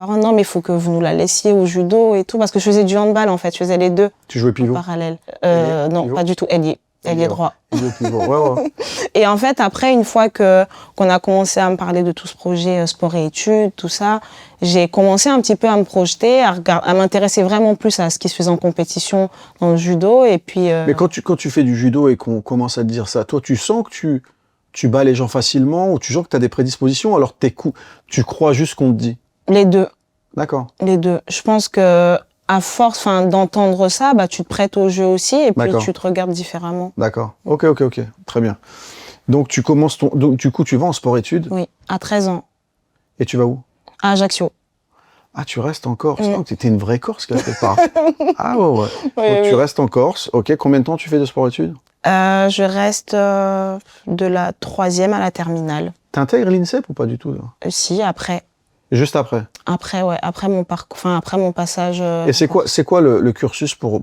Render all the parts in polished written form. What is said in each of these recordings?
Oh non, mais il faut que vous nous la laissiez au judo et tout, parce que je faisais du handball en fait, je faisais les deux. Tu jouais pivot? En parallèle. Non, pivot? pas du tout, ailier droit. Pivot, ouais. Et en fait, après, une fois qu'on a commencé à me parler de tout ce projet sport et études, tout ça, j'ai commencé un petit peu à me projeter, à m'intéresser vraiment plus à ce qui se faisait en compétition dans le judo. Et puis, Mais quand tu fais du judo et qu'on commence à te dire ça, toi, tu sens que tu bats les gens facilement ou tu sens que tu as des prédispositions alors que tu crois juste ce qu'on te dit? Les deux. D'accord. Les deux. Je pense que à force d'entendre ça, bah, tu te prêtes au jeu aussi et puis tu te regardes différemment. D'accord. Ok. Très bien. Donc, tu commences donc, du coup, tu vas en sport-études? Oui, à 13 ans. Et tu vas où? À Ajaccio. Ah, tu restes en Corse. Oh, tu étais une vraie Corse quelque part. Ah ouais. Oui, Donc, tu restes en Corse. Ok. Combien de temps tu fais de sport-études? Je reste de la 3e à la terminale. T'intègres l'INSEP ou pas du tout là? Si, après. Juste après? Après, ouais. Après mon parcours, après mon passage. Et c'est quoi le cursus pour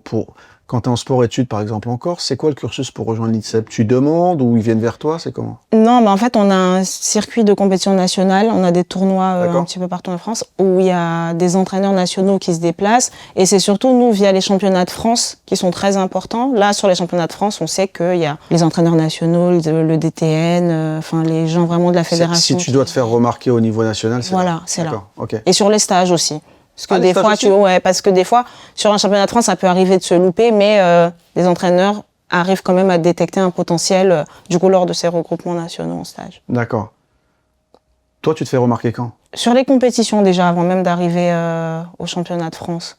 quand tu es en sport-études, par exemple, en Corse, c'est quoi le cursus pour rejoindre l'INSEP? Tu demandes ou ils viennent vers toi? C'est comment? Non, mais en fait, on a un circuit de compétition nationale. On a des tournois un petit peu partout en France où il y a des entraîneurs nationaux qui se déplacent. Et c'est surtout, nous, via les championnats de France, qui sont très importants. Là, sur les championnats de France, on sait qu'il y a les entraîneurs nationaux, le DTN, les gens vraiment de la fédération. Si tu dois te faire remarquer au niveau national, c'est voilà, c'est là. Okay. Et sur les stages aussi. Parce que parce que des fois, sur un championnat de France, ça peut arriver de se louper, mais les entraîneurs arrivent quand même à détecter un potentiel, du coup, lors de ces regroupements nationaux en stage. D'accord. Toi, tu te fais remarquer quand? Sur les compétitions déjà, avant même d'arriver au championnat de France.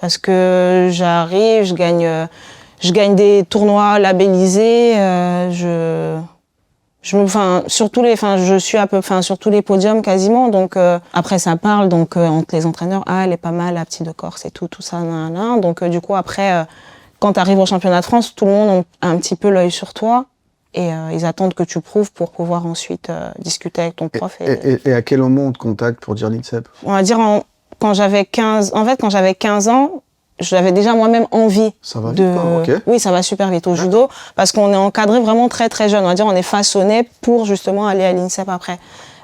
Parce que j'arrive, je gagne des tournois labellisés, je suis sur tous les podiums quasiment, donc après ça parle, donc entre les entraîneurs, elle est pas mal, la petite de Corse et tout ça, donc du coup après, quand tu arrives au championnat de France, tout le monde a un petit peu l'œil sur toi et ils attendent que tu prouves pour pouvoir ensuite discuter avec ton prof. Et à quel moment on te contacte pour dire l'INSEP? On va dire quand j'avais 15 ans, j'avais déjà moi-même envie. Ça va vite, ok. Oui, ça va super vite au judo, parce qu'on est encadré vraiment très très jeune. On va dire, on est façonné pour justement aller à l'INSEP après.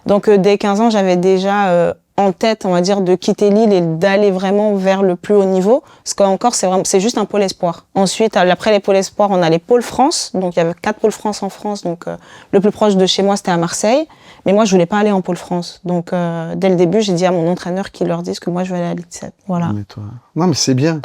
Donc dès 15 ans, j'avais déjà en tête, on va dire, de quitter l'île et d'aller vraiment vers le plus haut niveau. Parce qu'encore, c'est juste un pôle espoir. Ensuite, après les pôles espoirs, on a les pôles France. Donc il y avait 4 pôles France en France. Donc le plus proche de chez moi, c'était à Marseille. Mais moi, je voulais pas aller en pôle France. Donc, dès le début, j'ai dit à mon entraîneur qu'il leur dise que moi, je vais aller à l'INSEP. Voilà. Non, mais c'est bien.